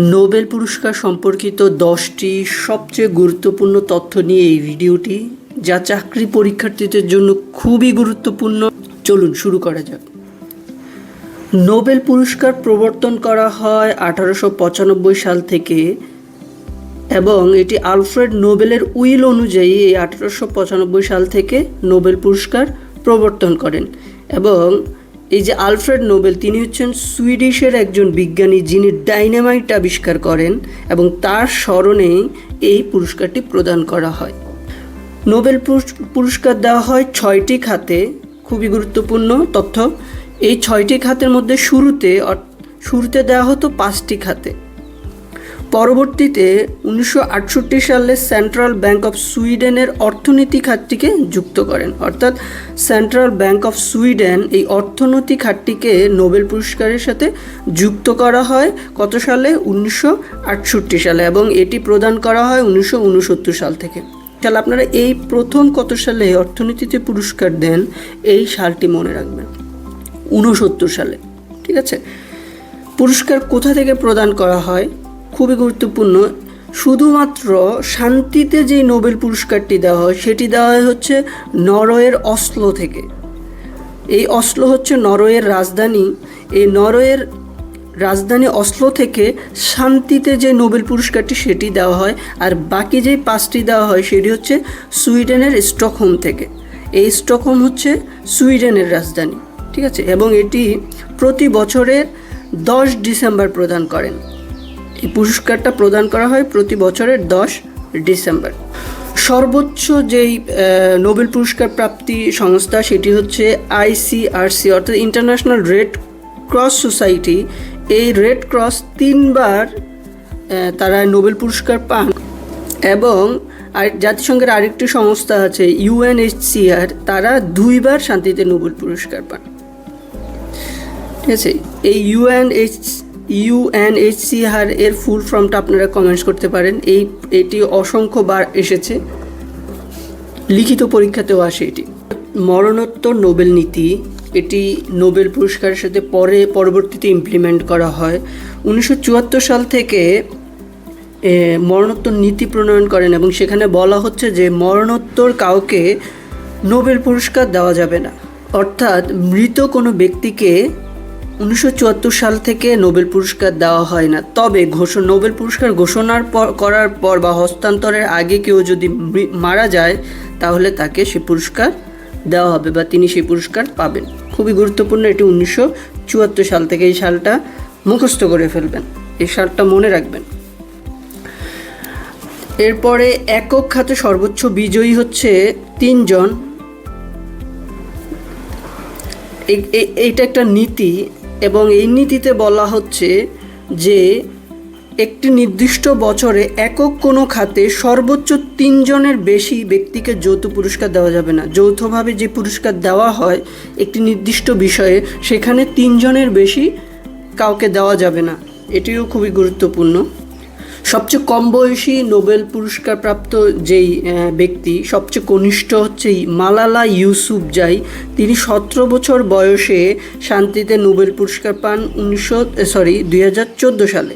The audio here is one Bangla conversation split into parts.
নোবেল পুরস্কার সম্পর্কিত 10টি সবচেয়ে গুরুত্বপূর্ণ তথ্য নিয়ে এই ভিডিওটি, যা চাকরি পরীক্ষার্থীদের জন্য খুবই গুরুত্বপূর্ণ। চলুন শুরু করা যাক। নোবেল পুরস্কার প্রবর্তন করা হয় 1895 সাল থেকে এবং এটি আলফ্রেড নোবেলের উইল অনুযায়ী এই 1895 সাল থেকে নোবেল পুরস্কার প্রবর্তন করেন। এবং এই যে আলফ্রেড নোবেল, তিনি হচ্ছেন সুইডিশের একজন বিজ্ঞানী যিনি ডাইনামাইট আবিষ্কার করেন এবং তার স্মরণে এই পুরস্কারটি প্রদান করা হয়। নোবেল পুরস্কার দেওয়া হয় 6টি খাতে। খুবই গুরুত্বপূর্ণ তথ্য। এই 6টি খাতের মধ্যে শুরুতে দেওয়া হতো 5টি খাতে। পরবর্তীতে 1968 সালে সেন্ট্রাল ব্যাংক অফ সুইডেনের অর্থনীতি খাতটিকে যুক্ত করেন। অর্থাৎ সেন্ট্রাল ব্যাংক অফ সুইডেন এই অর্থনীতি খাতটিকে নোবেল পুরস্কারের সাথে যুক্ত করা হয় কত সালে? 1968 সালে, এবং এটি প্রদান করা হয় 1969 সাল থেকে। তাহলে আপনারা এই প্রথম কত সালে অর্থনীতিতে পুরস্কার দেন, এই সালটি মনে রাখবেন, 69 সালে। ঠিক আছে। পুরস্কার কোথা থেকে প্রদান করা হয়? খুবই গুরুত্বপূর্ণ। শুধুমাত্র শান্তিতে যে নোবেল পুরস্কারটি দেওয়া হয় সেটি দেওয়া হচ্ছে নরওয়ের অসলো থেকে। এই অসলো হচ্ছে নরওয়ের রাজধানী। এই নরওয়ের রাজধানী অসলো থেকে শান্তিতে যে নোবেল পুরস্কারটি সেটি দেওয়া হয়, আর বাকি যে 5টি দেওয়া হয় সেটি হচ্ছে সুইডেনের স্টকহোম থেকে। এই স্টকহোম হচ্ছে সুইডেনের রাজধানী। ঠিক আছে। এবং এটি প্রতি বছরের 10 ডিসেম্বর প্রদান করেন। এই পুরস্কারটা প্রদান করা হয় প্রতি বছরের 10 ডিসেম্বর। সর্বোচ্চ যেই নোবেল পুরস্কার প্রাপ্তি সংস্থা সেটি হচ্ছে ICRC, অর্থাৎ ইন্টারন্যাশনাল রেড ক্রস সোসাইটি। এই রেড ক্রস 3বার তারা নোবেল পুরস্কার পান। এবং আর জাতিসংঘের আরেকটি সংস্থা আছে UNHCR, তারা 2বার শান্তিতে নোবেল পুরস্কার পান। ঠিক আছে। এই UNHCR এর ফুল ফর্মটা আপনারা কমেন্টস করতে পারেন। এটি অসংখ্যবার এসেছে, লিখিত পরীক্ষাতেও আসে এটি। মরণোত্তর নোবেল নীতি, এটি নোবেল পুরস্কারের সাথে পরবর্তীতে ইমপ্লিমেন্ট করা হয়। 1974 সাল থেকে মরণোত্তর নীতি প্রণয়ন করেন এবং সেখানে বলা হচ্ছে যে মরণোত্তর কাউকে নোবেল পুরস্কার দেওয়া যাবে না। অর্থাৎ মৃত কোনো ব্যক্তিকে 1974 সাল থেকে নোবেল পুরস্কার দেওয়া হয় না। তবে নোবেল পুরস্কার করার পর বা হস্তান্তরের আগে কেউ যদি মারা যায় তাহলে তাকে সে পুরস্কার দেওয়া হবে বা তিনি সেই পুরস্কার পাবেন। খুবই গুরুত্বপূর্ণ। এটি 1974 সাল থেকে। এই সালটা মুখস্থ করে ফেলবেন, এই সালটা মনে রাখবেন। এরপরে একক খাতে সর্বোচ্চ বিজয়ী হচ্ছে 3 জন। এইটা একটা নীতি, এবং এই নীতিতে বলা হচ্ছে যে একটি নির্দিষ্ট বছরে একক কোনো খাতে সর্বোচ্চ 3 জনের বেশি ব্যক্তিকে যৌথ পুরস্কার দেওয়া যাবে না। যৌথভাবে যে পুরস্কার দেওয়া হয় একটি নির্দিষ্ট বিষয়ে, সেখানে 3 জনের বেশি কাউকে দেওয়া যাবে না। এটিও খুবই গুরুত্বপূর্ণ। সবচেয়ে কম বয়সী নোবেল পুরস্কার প্রাপ্ত যেই ব্যক্তি, সবচেয়ে কনিষ্ঠ হচ্ছে মালালা ইউসুফজাই। তিনি 17 বছর বয়সে শান্তিতে নোবেল পুরস্কার পান 2014 সালে।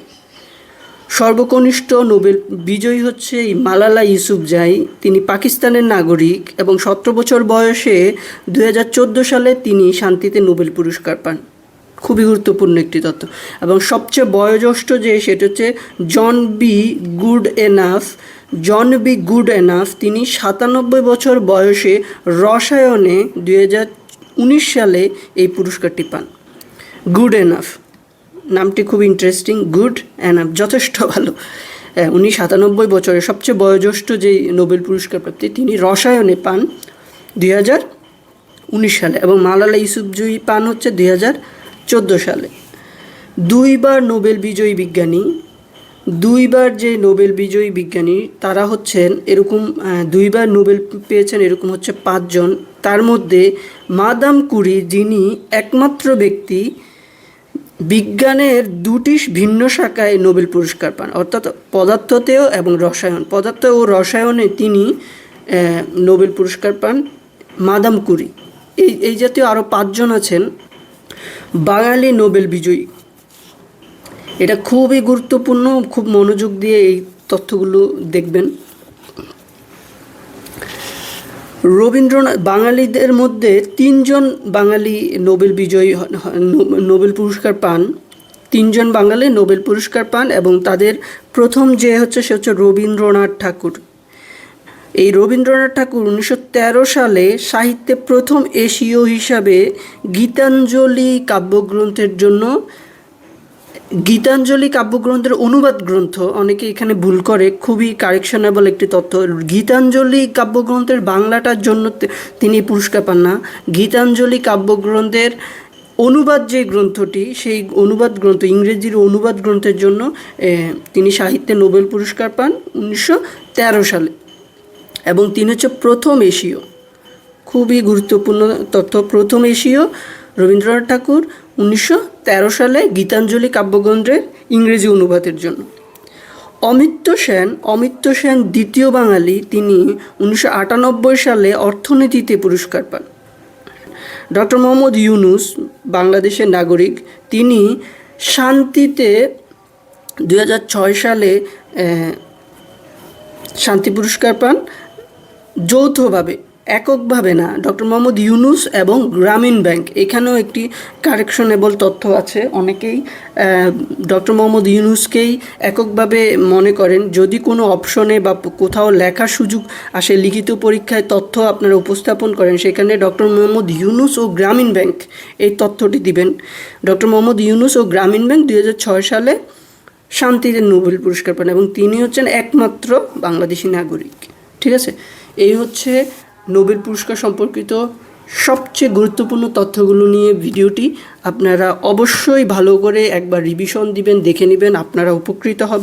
সর্বকনিষ্ঠ নোবেল বিজয়ী হচ্ছে মালালা ইউসুফজাই। তিনি পাকিস্তানের নাগরিক এবং 17 বছর বয়সে 2014 সালে তিনি শান্তিতে নোবেল পুরস্কার পান। খুবই গুরুত্বপূর্ণ একটি তথ্য। এবং সবচেয়ে বয়োজ্যেষ্ঠ যে সেটা হচ্ছে জন বি গুড এনাফ। তিনি 97 বছর বয়সে রসায়নে 2019 সালে এই পুরস্কারটি পান। গুড এনাফ নামটি খুব ইন্টারেস্টিং। গুড এনাফ, যথেষ্ট ভালো। উনি 97 বছরের সবচেয়ে বয়োজ্যেষ্ঠ যে নোবেল পুরস্কার প্রাপ্তি, তিনি রসায়নে পান 2019 সালে। এবং মালালা ইউসুফজাই পান হচ্ছে 2014 সালে। 2বার নোবেল বিজয়ী বিজ্ঞানী, 2বার যে নোবেল বিজয়ী বিজ্ঞানী তারা হচ্ছেন এরকম, 2বার নোবেল পেয়েছেন এরকম হচ্ছে 5 জন। তার মধ্যে মাদাম কুরি, যিনি একমাত্র ব্যক্তি বিজ্ঞানের 2টি ভিন্ন শাখায় নোবেল পুরস্কার পান, অর্থাৎ পদার্থতেও এবং পদার্থ ও রসায়নে তিনি নোবেল পুরস্কার পান মাদাম কুরি। এই জাতীয় আরও 5 জন আছেন বাঙালি নোবেল বিজয়ী। এটা খুবই গুরুত্বপূর্ণ, খুব মনোযোগ দিয়ে এই তথ্যগুলো দেখবেন। রবীন্দ্রনাথ বাঙালিদের মধ্যে 3 জন বাঙালি নোবেল বিজয়ী নোবেল পুরস্কার পান। 3 জন বাঙালি নোবেল পুরস্কার পান এবং তাদের প্রথম যে হচ্ছে সে হচ্ছে রবীন্দ্রনাথ ঠাকুর। এই রবীন্দ্রনাথ ঠাকুর 1913 সালে সাহিত্যে প্রথম এশীয় হিসাবে গীতাঞ্জলি কাব্যগ্রন্থের অনুবাদ গ্রন্থ, অনেকে এখানে ভুল করে, খুবই কারেকশনেবল একটি তথ্য। গীতাঞ্জলি কাব্যগ্রন্থের বাংলাটার জন্য তিনি পুরস্কার পান না, গীতাঞ্জলি কাব্যগ্রন্থের অনুবাদ যে গ্রন্থটি, সেই অনুবাদ গ্রন্থ, ইংরেজির অনুবাদ গ্রন্থের জন্য তিনি সাহিত্যে নোবেল পুরস্কার পান 1913 সালে। এবং তিনি হচ্ছে প্রথম এশীয়, খুবই গুরুত্বপূর্ণ তথ্য, প্রথম এশীয় রবীন্দ্রনাথ ঠাকুর 1913 সালে গীতাঞ্জলি কাব্যগ্রন্থের ইংরেজি অনুবাদের জন্য। অমিত্য সেন দ্বিতীয় বাঙালি, তিনি 1998 সালে অর্থনীতিতে পুরস্কার পান। ডক্টর মোহাম্মদ ইউনুস বাংলাদেশের নাগরিক, তিনি শান্তিতে 2006 সালে শান্তি পুরস্কার পান, যৌথভাবে, এককভাবে না। ডক্টর মোহাম্মদ ইউনুস এবং গ্রামীণ ব্যাংক, এখানেও একটি কারেকশনেবল তথ্য আছে। অনেকেই ডক্টর মোহাম্মদ ইউনুসকেই এককভাবে মনে করেন। যদি কোনো অপশনে বা কোথাও লেখার সুযোগ আসে, লিখিত পরীক্ষায় তথ্য আপনারা উপস্থাপন করেন, সেখানে ডক্টর মোহাম্মদ ইউনুস ও গ্রামীণ ব্যাংক এই তথ্যটি দিবেন। ডক্টর মোহাম্মদ ইউনুস ও গ্রামীণ ব্যাংক 2006 সালে শান্তিতে নোবেল পুরস্কার পান এবং তিনি হচ্ছেন একমাত্র বাংলাদেশি নাগরিক। ঠিক আছে, এই হচ্ছে নোবেল পুরস্কার সম্পর্কিত সবচেয়ে গুরুত্বপূর্ণ তথ্যগুলো নিয়ে ভিডিওটি। আপনারা অবশ্যই ভালো করে একবার রিভিশন দিবেন, দেখে নেবেন, আপনারা উপকৃত হবেন।